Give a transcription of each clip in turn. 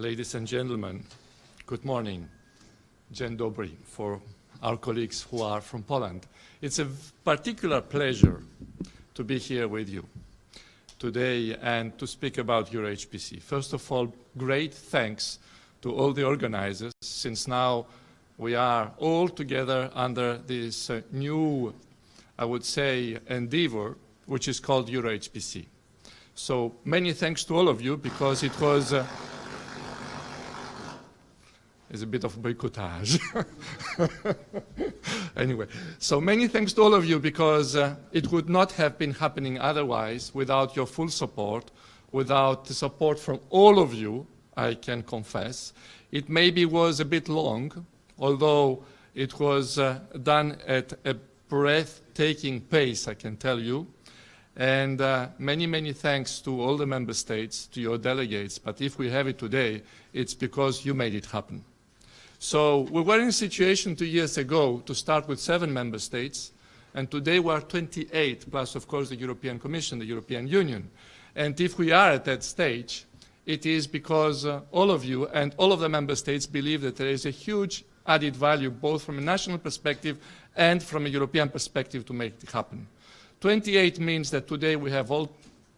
ladies and gentlemen, good morning. Dzień dobry for our colleagues who are from Poland. It's a particular pleasure to be here with you today and to speak about EuroHPC. First of all, great thanks to all the organizers, since now we are all together under this new, I would say, endeavor, which is called EuroHPC. So many thanks to all of you, because it was it's a bit of boycottage. Anyway, so many thanks to all of you, because it would not have been happening otherwise without your full support, without the support from all of you, I can confess. It maybe was a bit long, although it was done at a breathtaking pace, I can tell you. And many, many thanks to all the member states, to your delegates. But if we have it today, it's because you made it happen. So we were in a situation 2 years ago to start with 7 member states, and today we are 28, plus of course the European Commission, the European Union. And if we are at that stage, it is because all of you and all of the member states believe that there is a huge added value, both from a national perspective and from a European perspective, to make it happen. 28 means that today we have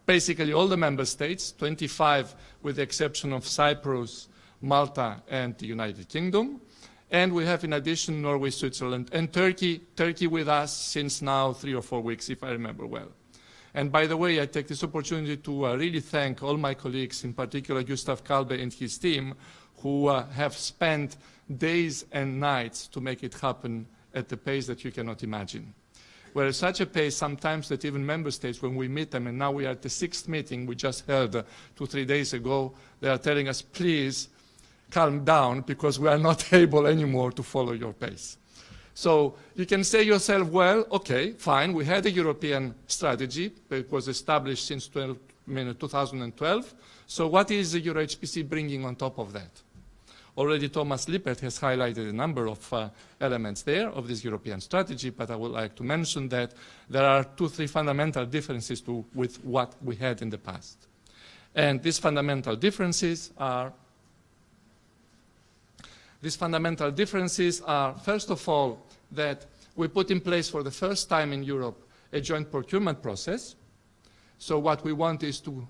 basically all the member states, 25 with the exception of Cyprus, Malta and the United Kingdom. And we have in addition Norway, Switzerland and Turkey with us since now 3 or 4 weeks, if I remember well. And by the way, I take this opportunity to really thank all my colleagues, in particular Gustav Kalbe and his team, who have spent days and nights to make it happen at the pace that you cannot imagine. We're at such a pace sometimes that even member states, when we meet them, and now we are at the 6th meeting we just held 2 or 3 days ago, they are telling us, please calm down, because we are not able anymore to follow your pace. So you can say yourself, well, okay, fine, we had a European strategy. It was established since 2012. So what is the EuroHPC bringing on top of that? Already Thomas Lippert has highlighted a number of elements there of this European strategy, but I would like to mention that there are 2 or 3 fundamental differences with what we had in the past. And these fundamental differences are, first of all, that we put in place for the first time in Europe a joint procurement process. So what we want is to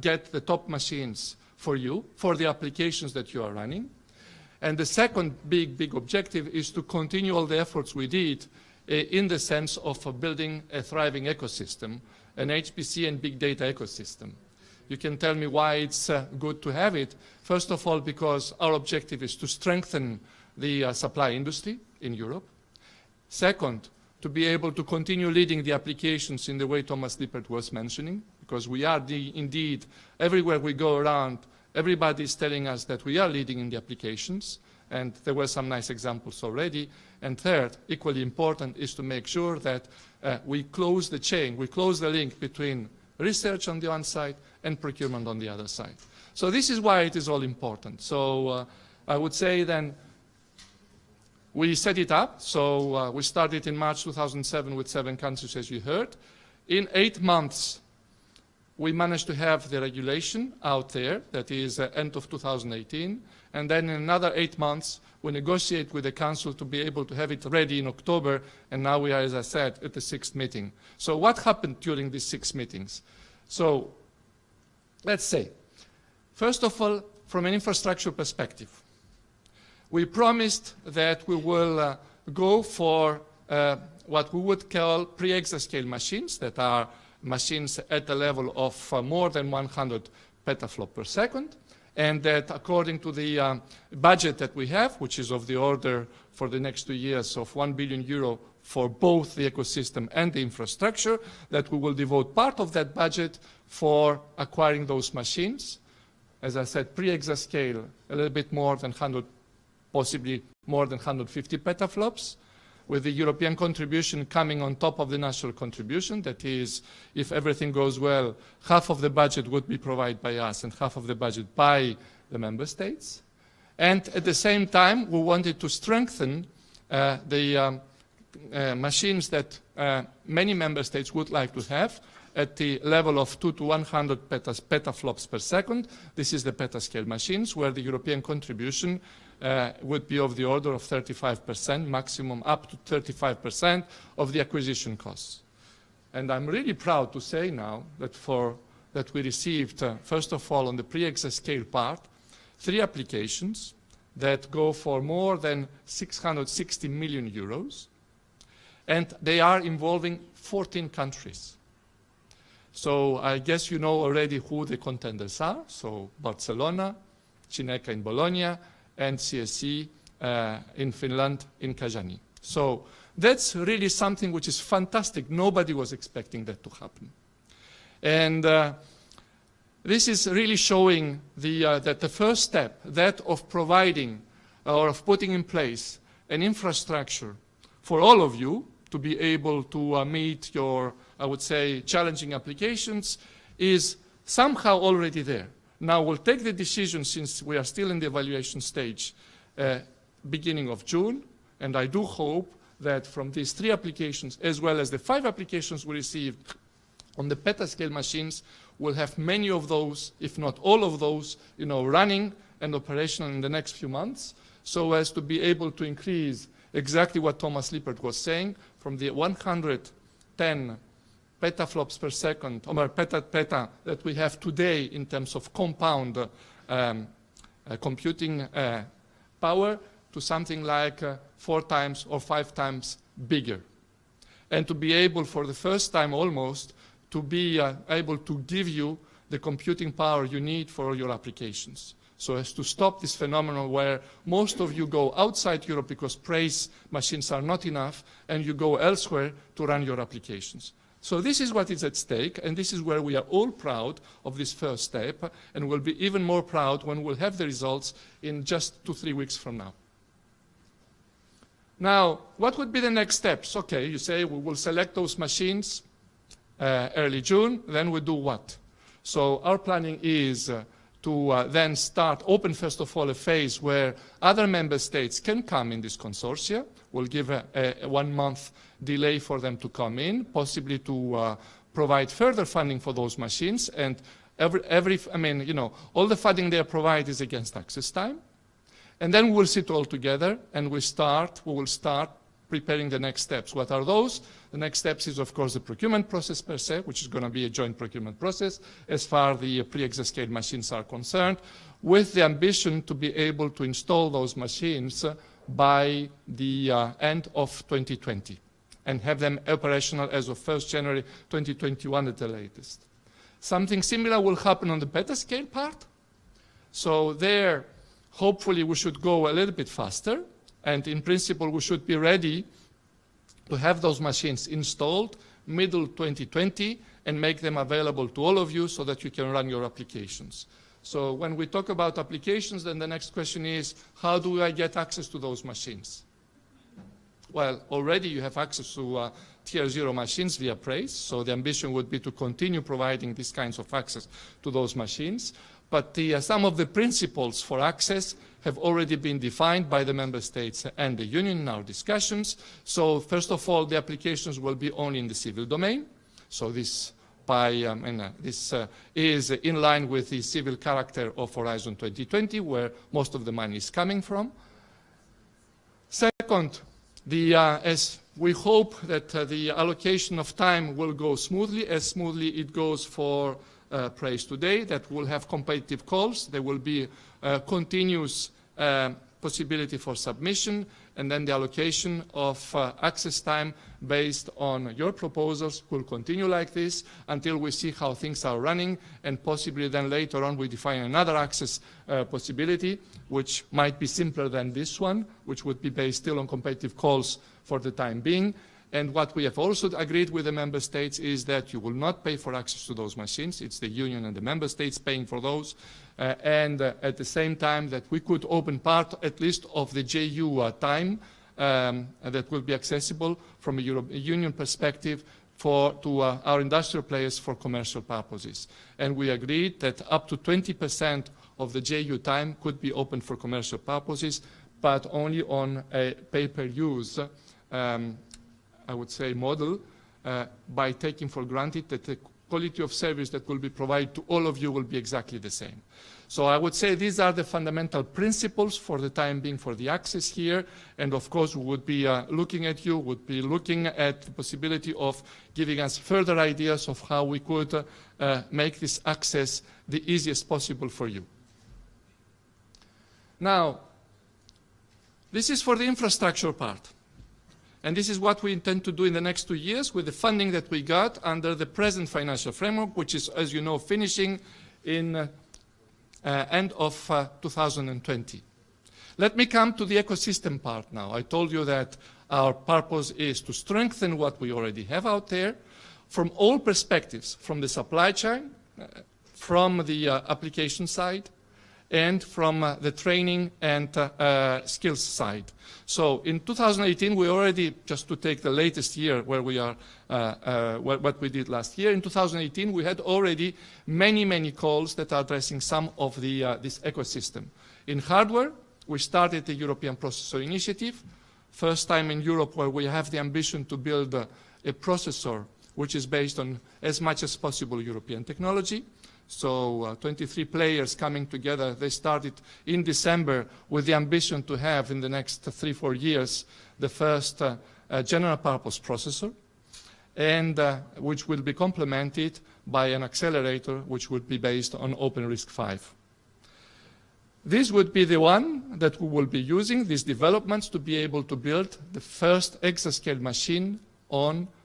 get the top machines for you, for the applications that you are running. And the second big objective is to continue all the efforts we did in the sense of building a thriving ecosystem, an HPC and big data ecosystem. You can tell me why it's good to have it. First of all, because our objective is to strengthen the supply industry in Europe. Second, to be able to continue leading the applications in the way Thomas Lippert was mentioning, because we are indeed, everywhere we go around, everybody is telling us that we are leading in the applications, and there were some nice examples already. And third, equally important, is to make sure that we close the chain, we close the link between research on the one side and procurement on the other side. So this is why it is all important. So I would say then we set it up. So we started in March 2007 with 7 countries, as you heard. In 8 months, we managed to have the regulation out there, that is end of 2018. And then in another 8 months, we negotiate with the Council to be able to have it ready in October. And now we are, as I said, at the 6th meeting. So what happened during these 6 meetings? So let's say, first of all, from an infrastructure perspective, we promised that we will go for what we would call pre-exascale machines, that are machines at the level of more than 100 petaflop per second, and that according to the budget that we have, which is of the order for the next 2 years of €1 billion for both the ecosystem and the infrastructure, that we will devote part of that budget for acquiring those machines. As I said, pre-exascale, a little bit more than 100, possibly more than 150 petaflops, with the European contribution coming on top of the national contribution. That is, if everything goes well, half of the budget would be provided by us and half of the budget by the member states. And at the same time, we wanted to strengthen the machines that many member states would like to have, at the level of 2 to 100 petaflops per second. This is the petascale machines, where the European contribution would be of the order of 35%, maximum up to 35% of the acquisition costs. And I'm really proud to say now that we received, first of all, on the pre-exascale part, 3 applications that go for more than 660 million euros, and they are involving 14 countries. So I guess you know already who the contenders are. So Barcelona, Cineca in Bologna, and CSE in Finland, in Kajaani. So that's really something which is fantastic. Nobody was expecting that to happen. And this is really showing that the first step, that of providing or of putting in place an infrastructure for all of you to be able to meet your, I would say, challenging applications, is somehow already there. Now we'll take the decision, since we are still in the evaluation stage, beginning of June, and I do hope that from these 3 applications, as well as the 5 applications we received on the petascale machines, we'll have many of those, if not all of those, running and operational in the next few months, so as to be able to increase exactly what Thomas Lippert was saying, from the 110 petaflops per second, or peta that we have today in terms of compound computing power, to something like 4 times or 5 times bigger. And to be able, for the first time almost, to be able to give you the computing power you need for your applications. So as to stop this phenomenon where most of you go outside Europe because Praise machines are not enough, and you go elsewhere to run your applications. So this is what is at stake, and this is where we are all proud of this first step, and we'll be even more proud when we'll have the results in just 2-3 weeks from now. Now, what would be the next steps? Okay, you say we will select those machines early June, then we do what? So our planning is to then open first of all a phase where other member states can come in this consortia. We'll give a 1-month delay for them to come in, possibly to provide further funding for those machines. And all the funding they provide is against access time. And then we'll sit all together and we will start preparing the next steps. What are those? The next steps is, of course, the procurement process per se, which is going to be a joint procurement process as far as the pre-exascale machines are concerned, with the ambition to be able to install those machines by the end of 2020 and have them operational as of 1st January 2021 at the latest. Something similar will happen on the petascale part. So there, hopefully, we should go a little bit faster. And in principle, we should be ready to have those machines installed middle 2020 and make them available to all of you so that you can run your applications. So when we talk about applications, then the next question is, how do I get access to those machines? Well, already you have access to tier 0 machines via Praise. So the ambition would be to continue providing these kinds of access to those machines. But some of the principles for access have already been defined by the member states and the union in our discussions. So first of all, the applications will be only in the civil domain. So this is in line with the civil character of Horizon 2020, where most of the money is coming from. Second, as we hope that the allocation of time will go smoothly, as smoothly it goes for Praise today, that will have competitive calls. There will be continuous possibility for submission, and then the allocation of access time based on your proposals will continue like this until we see how things are running, and possibly then later on we define another access possibility, which might be simpler than this one, which would be based still on competitive calls for the time being. And what we have also agreed with the member states is that you will not pay for access to those machines. It's the union and the member states paying for those. And at the same time that we could open part, at least, of the JU time that will be accessible from a union perspective to our industrial players for commercial purposes. And we agreed that up to 20% of the JU time could be open for commercial purposes, but only on a pay-per-use I would say, model by taking for granted that the quality of service that will be provided to all of you will be exactly the same. So I would say these are the fundamental principles for the time being for the access here. And of course, we would be looking at you, would be looking at the possibility of giving us further ideas of how we could make this access the easiest possible for you. Now, this is for the infrastructure part. And this is what we intend to do in the next 2 years with the funding that we got under the present financial framework, which is, as you know, finishing in end of 2020. Let me come to the ecosystem part now. I told you that our purpose is to strengthen what we already have out there from all perspectives, from the supply chain, from the application side, and from the training and skills side. So in 2018, we already, just to take the latest year where we are, what we did last year, in 2018, we had already many calls that are addressing some of the, this ecosystem. In hardware, we started the European Processor Initiative, first time in Europe where we have the ambition to build a processor which is based on as much as possible European technology. So 23 players coming together. They started in December with the ambition to have in the next 3-4 years the first general purpose processor, and which will be complemented by an accelerator which would be based on OpenRISC-V. This would be the one that we will be using, these developments, to be able to build the first exascale machine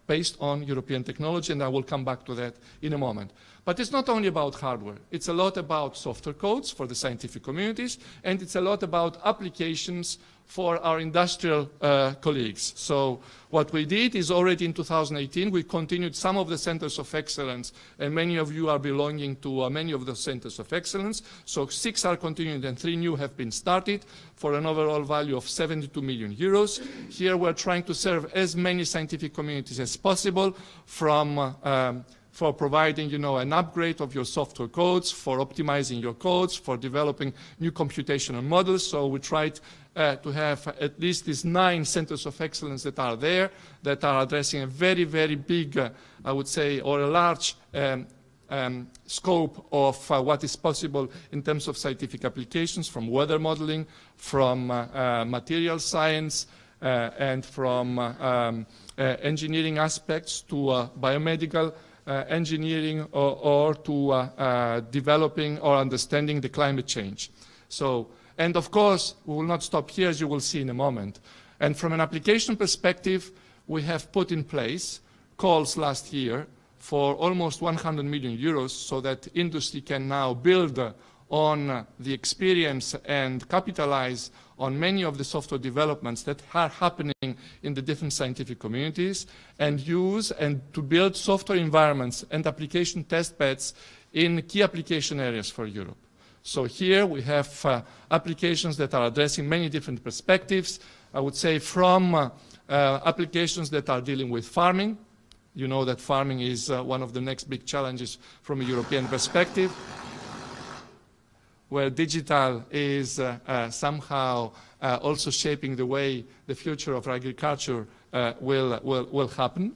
based on European technology, and I will come back to that in a moment. But it's not only about hardware. It's a lot about software codes for the scientific communities, and it's a lot about applications for our industrial colleagues. So what we did is already in 2018, we continued some of the centers of excellence, and many of you are belonging to many of the centers of excellence. So 6 are continued and 3 new have been started for an overall value of 72 million euros. Here we're trying to serve as many scientific communities as possible for providing, an upgrade of your software codes, for optimizing your codes, for developing new computational models. So we tried to have at least these 9 centers of excellence that are there, that are addressing a very big, I would say, or a large scope of what is possible in terms of scientific applications, from weather modeling, from material science, and from engineering aspects to biomedical engineering or to developing or understanding the climate change. So, and of course, we will not stop here, as you will see in a moment. And from an application perspective, we have put in place calls last year for almost 100 million euros so that industry can now build on the experience and capitalize on many of the software developments that are happening in the different scientific communities, and use and to build software environments and application test beds in key application areas for Europe. So here we have applications that are addressing many different perspectives. I would say from applications that are dealing with farming. You know that farming is one of the next big challenges from a European perspective, where digital is somehow also shaping the way the future of agriculture will happen,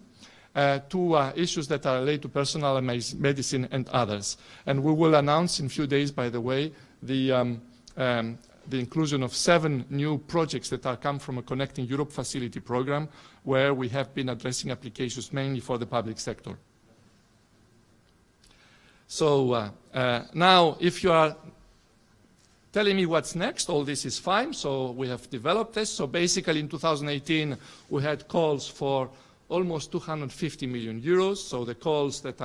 to issues that are related to personal medicine and others. And we will announce in a few days, by the way, the inclusion of 7 new projects that are come from a Connecting Europe facility program, where we have been addressing applications mainly for the public sector. So now, if you are telling me what's next, all this is fine. So we have developed this. So basically in 2018, we had calls for almost 250 million euros. So the calls that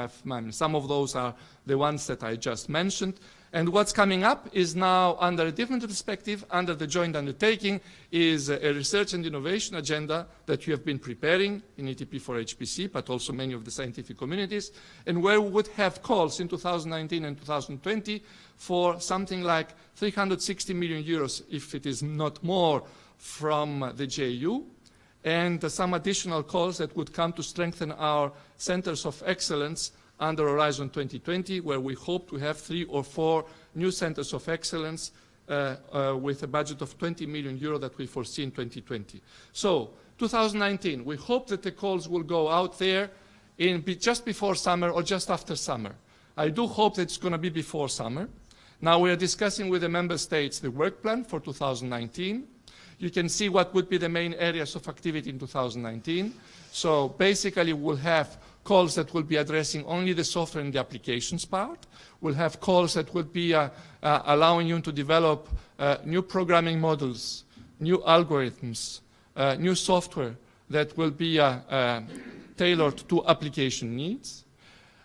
some of those are the ones that I just mentioned. And what's coming up is now under a different perspective, under the joint undertaking, is a research and innovation agenda that you have been preparing in ETP for HPC, but also many of the scientific communities, and where we would have calls in 2019 and 2020 for something like 360 million euros, if it is not more, from the JU, and some additional calls that would come to strengthen our centers of excellence under Horizon 2020, where we hope to have 3 or 4 new centers of excellence with a budget of 20 million euro that we foresee in 2020. So 2019, we hope that the calls will go out there just before summer or just after summer. I do hope that it's going to be before summer. Now we are discussing with the member states the work plan for 2019. You can see what would be the main areas of activity in 2019. So basically we'll have calls that will be addressing only the software and the applications part. We'll have calls that will be allowing you to develop new programming models, new algorithms, new software that will be tailored to application needs.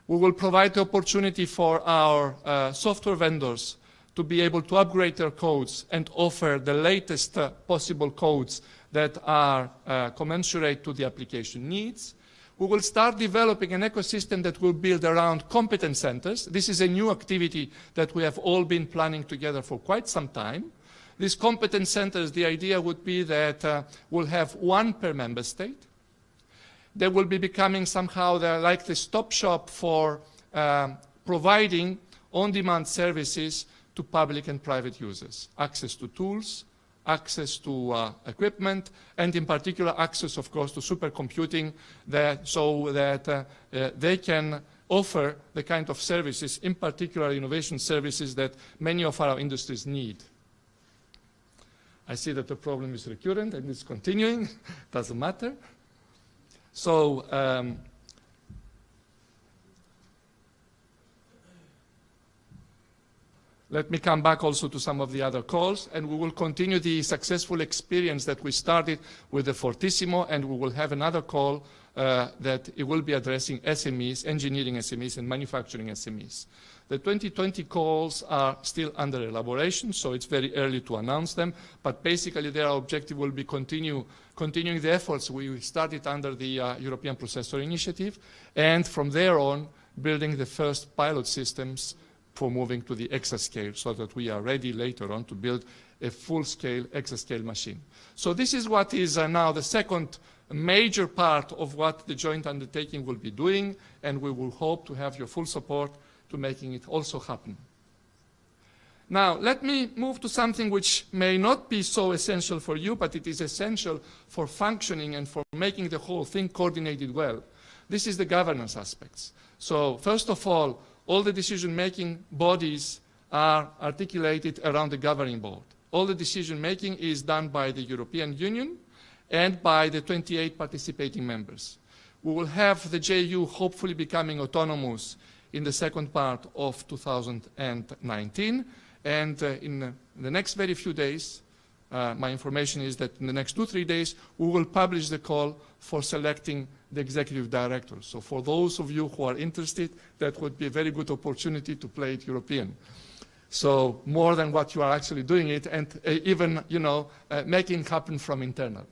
We will provide the opportunity for our software vendors to be able to upgrade their codes and offer the latest possible codes that are commensurate to the application needs. We will start developing an ecosystem that will build around competence centers. This is a new activity that we have all been planning together for quite some time. These competence centers, the idea would be that we'll have one per member state. They will be becoming somehow like the stop shop for providing on-demand services to public and private users. Access to tools, access to equipment, and in particular access, of course, to supercomputing so that they can offer the kind of services, in particular innovation services that many of our industries need. I see that the problem is recurrent and it's continuing. Doesn't matter. So let me come back also to some of the other calls, and we will continue the successful experience that we started with the Fortissimo, and we will have another call that it will be addressing SMEs, engineering SMEs and manufacturing SMEs. The 2020 calls are still under elaboration, so it's very early to announce them, but basically their objective will be continuing the efforts we started under the European Processor Initiative, and from there on building the first pilot systems for moving to the exascale so that we are ready later on to build a full-scale exascale machine. So this is what is now the second major part of what the joint undertaking will be doing, and we will hope to have your full support to making it also happen. Now, let me move to something which may not be so essential for you, but it is essential for functioning and for making the whole thing coordinated well. This is the governance aspects. So, first of all the decision-making bodies are articulated around the governing board. All the decision-making is done by the European Union and by the 28 participating members. We will have the JU hopefully becoming autonomous in the second part of 2019, and in the next very few days, my information is that in the next 2-3 days, we will publish the call for selecting the executive director. So for those of you who are interested, that would be a very good opportunity to play it European. So more than what you are actually doing it, and even, making it happen from internal.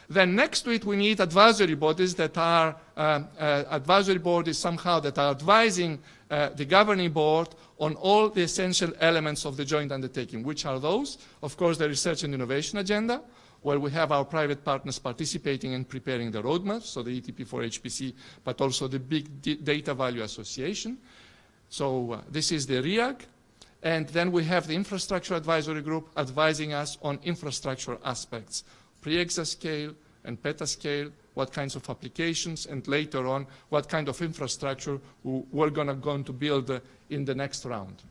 Then next to it, we need advisory bodies that are, advisory bodies somehow that are advising the governing board on all the essential elements of the joint undertaking. Which are those? Of course, the research and innovation agenda, where we have our private partners participating and preparing the roadmap, so the ETP4HPC, but also the Big Data Value Association. So this is the RIAG. And then we have the Infrastructure Advisory Group advising us on infrastructure aspects, pre-exascale and petascale, what kinds of applications, and later on, what kind of infrastructure we're going to build in the next round.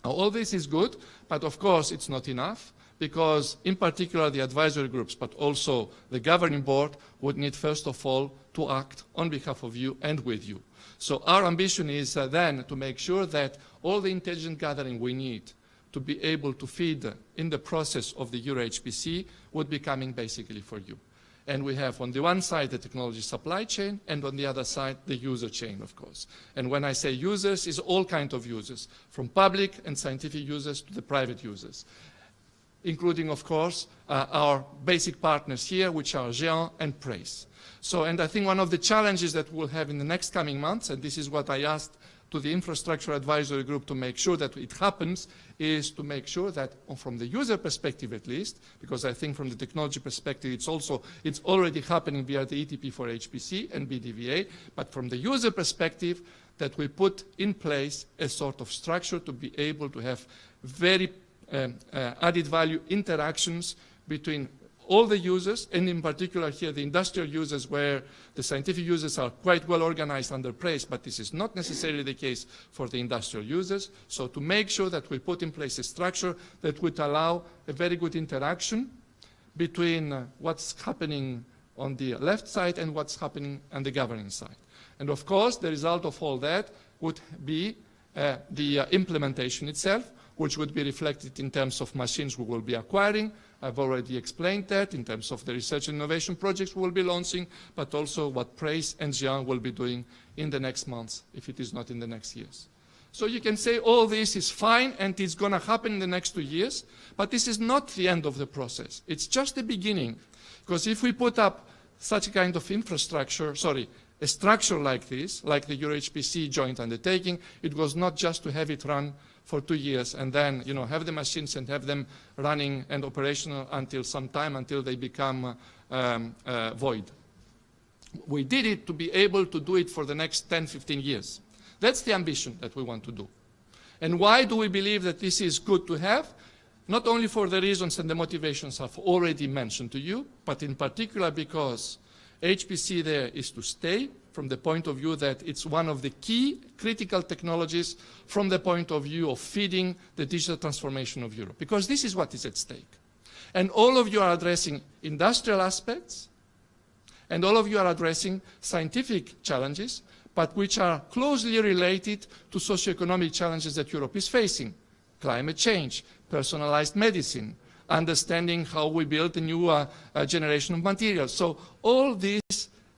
Now, all this is good, but of course it's not enough, because in particular the advisory groups, but also the governing board would need first of all to act on behalf of you and with you. So our ambition is then to make sure that all the intelligence gathering we need to be able to feed in the process of the EuroHPC would be coming basically for you. And we have on the one side the technology supply chain, and on the other side the user chain, of course. And when I say users, it's all kinds of users, from public and scientific users to the private users, including, of course, our basic partners here, which are Géant and Prace. So, and I think one of the challenges that we'll have in the next coming months, and this is what I asked to the Infrastructure Advisory Group to make sure that it happens, is to make sure that from the user perspective at least, because I think from the technology perspective it's already happening via the ETP4HPC and BDVA, but from the user perspective, that we put in place a sort of structure to be able to have very added value interactions between all the users, and in particular here the industrial users, where the scientific users are quite well organized under place, but this is not necessarily the case for the industrial users. So to make sure that we put in place a structure that would allow a very good interaction between what's happening on the left side and what's happening on the governing side. And of course, the result of all that would be the implementation itself, which would be reflected in terms of machines we will be acquiring. I've already explained that in terms of the research and innovation projects we will be launching, but also what Praise and Jean will be doing in the next months, if it is not in the next years. So you can say all this is fine and it's going to happen in the next 2 years, but this is not the end of the process. It's just the beginning. Because if we put up such a kind of infrastructure, a structure like this, like the EuroHPC joint undertaking, it was not just to have it run for 2 years and then, have the machines and have them running and operational until some time, until they become void. We did it to be able to do it for the next 10, 15 years. That's the ambition that we want to do. And why do we believe that this is good to have? Not only for the reasons and the motivations I've already mentioned to you, but in particular because HPC there is to stay, from the point of view that it's one of the key critical technologies from the point of view of feeding the digital transformation of Europe. Because this is what is at stake. And all of you are addressing industrial aspects, and all of you are addressing scientific challenges, but which are closely related to socioeconomic challenges that Europe is facing. Climate change, personalized medicine, understanding how we build a new generation of materials. So all this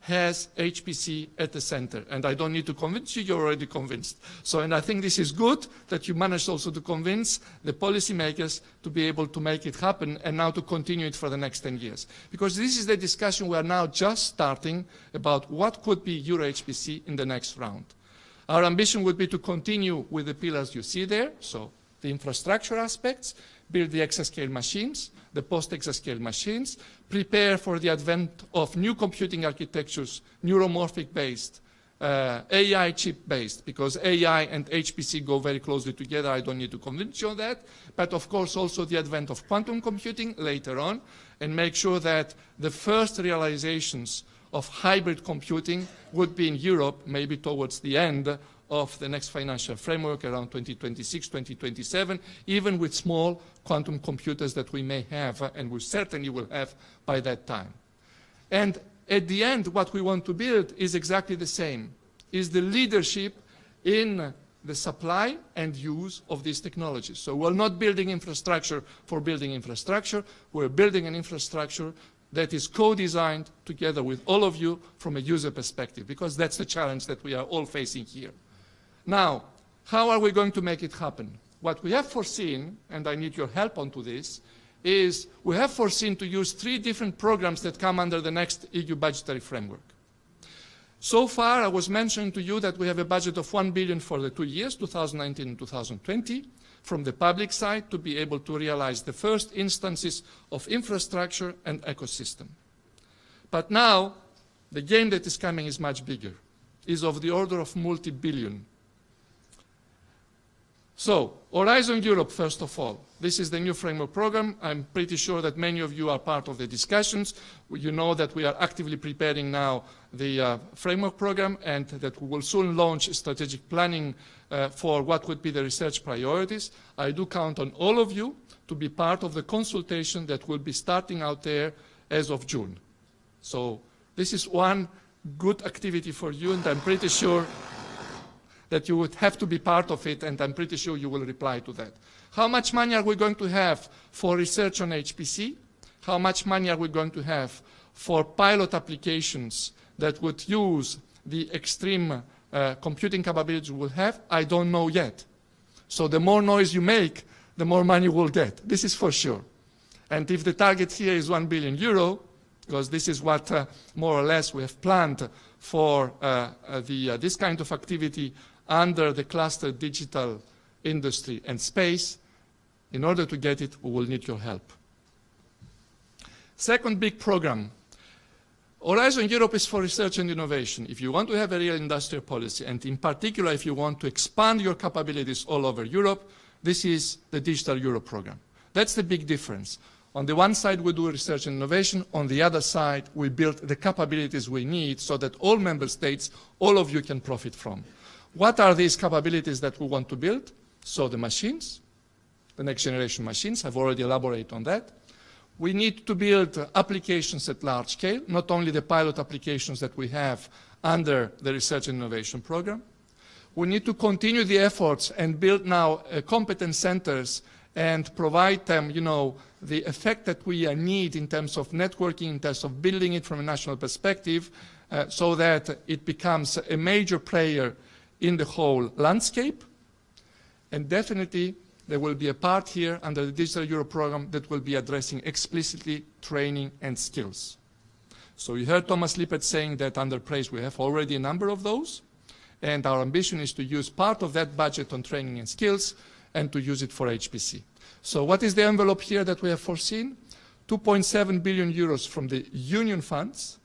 has HPC at the center. And I don't need to convince you, you're already convinced. And I think this is good that you managed also to convince the policymakers to be able to make it happen and now to continue it for the next 10 years. Because this is the discussion we are now just starting about what could be EuroHPC in the next round. Our ambition would be to continue with the pillars you see there, so the infrastructure aspects, build the exascale machines, the post-exascale machines, prepare for the advent of new computing architectures, neuromorphic-based, AI chip-based, because AI and HPC go very closely together. I don't need to convince you on that. But of course also the advent of quantum computing later on, and make sure that the first realizations of hybrid computing would be in Europe, maybe towards the end of the next financial framework around 2026, 2027, even with small quantum computers that we may have and we certainly will have by that time. And at the end, what we want to build is exactly the same, is the leadership in the supply and use of these technologies. So we're not building infrastructure for building infrastructure, we're building an infrastructure that is co-designed together with all of you from a user perspective, because that's the challenge that we are all facing here. Now, how are we going to make it happen? What we have foreseen, and I need your help onto this, is we have foreseen to use 3 different programs that come under the next EU budgetary framework. So far, I was mentioning to you that we have a budget of 1 billion for the 2 years, 2019 and 2020, from the public side to be able to realize the first instances of infrastructure and ecosystem. But now, the game that is coming is much bigger, is of the order of multi-billion. So, Horizon Europe, first of all. This is the new framework program. I'm pretty sure that many of you are part of the discussions. You know that we are actively preparing now the framework program and that we will soon launch strategic planning for what would be the research priorities. I do count on all of you to be part of the consultation that will be starting out there as of June. So, this is one good activity for you, and I'm pretty sure that you would have to be part of it, and I'm pretty sure you will reply to that. How much money are we going to have for research on HPC? How much money are we going to have for pilot applications that would use the extreme computing capabilities we'll have? I don't know yet. So the more noise you make, the more money we'll get. This is for sure. And if the target here is 1 billion euro, because this is what more or less we have planned for this kind of activity under the cluster digital industry and space, in order to get it, we will need your help. Second big program. Horizon Europe is for research and innovation. If you want to have a real industrial policy, and in particular if you want to expand your capabilities all over Europe, this is the Digital Europe program. That's the big difference. On the one side, we do research and innovation. On the other side, we build the capabilities we need so that all member states, all of you can profit from. What are these capabilities that we want to build? So the machines, the next generation machines, I've already elaborated on that. We need to build applications at large scale, not only the pilot applications that we have under the research and innovation program. We need to continue the efforts and build now competence centers and provide them, you know, the effect that we need in terms of networking, in terms of building it from a national perspective, so that it becomes a major player in the whole landscape. And definitely, there will be a part here under the Digital Europe program that will be addressing explicitly training and skills. So you heard Thomas Lippert saying that under PRAISE we have already a number of those, and our ambition is to use part of that budget on training and skills and to use it for HPC. So what is the envelope here that we have foreseen? 2.7 billion euros from the union funds,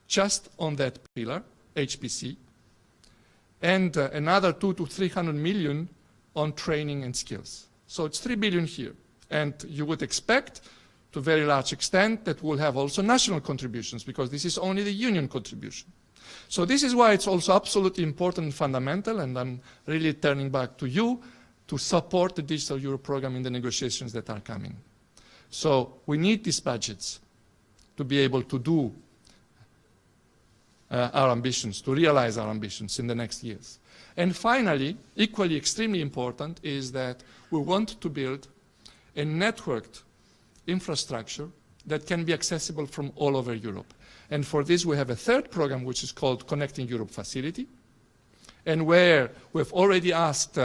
just on that pillar, HPC, and another 200 to 300 million on training and skills. So it's 3 billion here. And you would expect, to a very large extent, that we'll have also national contributions, because this is only the union contribution. So this is why it's also absolutely important and fundamental, and I'm really turning back to you, to support the Digital Europe program in the negotiations that are coming. So we need these budgets to be able to do our ambitions, to realize our ambitions in the next years. And finally, equally extremely important, is that we want to build a networked infrastructure that can be accessible from all over Europe. And for this, we have a third program, which is called Connecting Europe Facility, and where we've already asked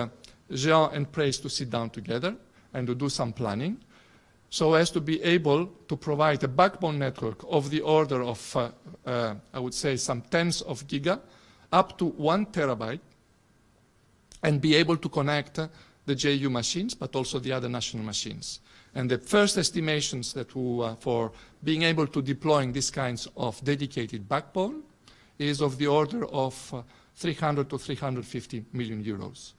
Jean and PRAISE to sit down together and to do some planning, so as to be able to provide a backbone network of the order of, I would say, some tens of giga, up to 1 terabyte, and be able to connect the JU machines, but also the other national machines. And the first estimations that for being able to deploying these kinds of dedicated backbone is of the order of 300 to 350 million euros.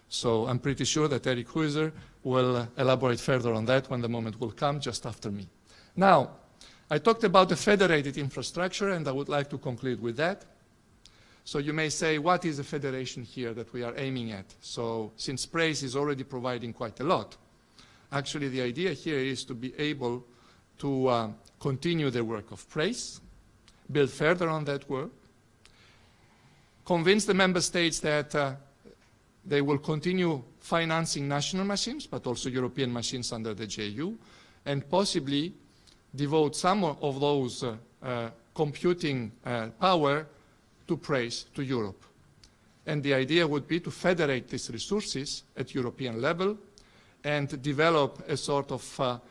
So I'm pretty sure that Eric Huizer will elaborate further on that when the moment will come, just after me. Now, I talked about the federated infrastructure, and I would like to conclude with that. So you may say, what is a federation here that we are aiming at? So since PRAISE is already providing quite a lot, actually the idea here is to be able to continue the work of PRAISE, build further on that work, convince the member states that they will continue financing national machines, but also European machines under the JU, and possibly devote some of those computing power to PRAISE, to Europe. And the idea would be to federate these resources at European level and develop a sort of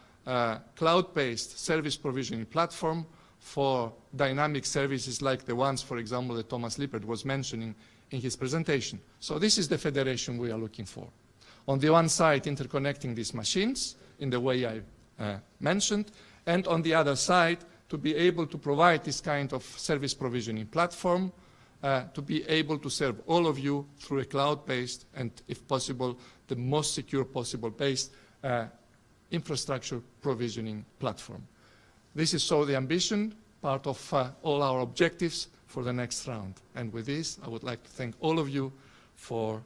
cloud-based service provisioning platform for dynamic services like the ones, for example, that Thomas Lippert was mentioning in his presentation. So this is the federation we are looking for. On the one side, interconnecting these machines in the way I mentioned, and on the other side, to be able to provide this kind of service provisioning platform to be able to serve all of you through a cloud-based and, if possible, the most secure possible based infrastructure provisioning platform. This is so the ambition, part of all our objectives for the next round. And with this, I would like to thank all of you for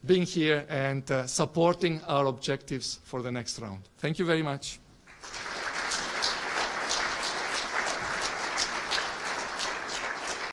being here and supporting our objectives for the next round. Thank you very much.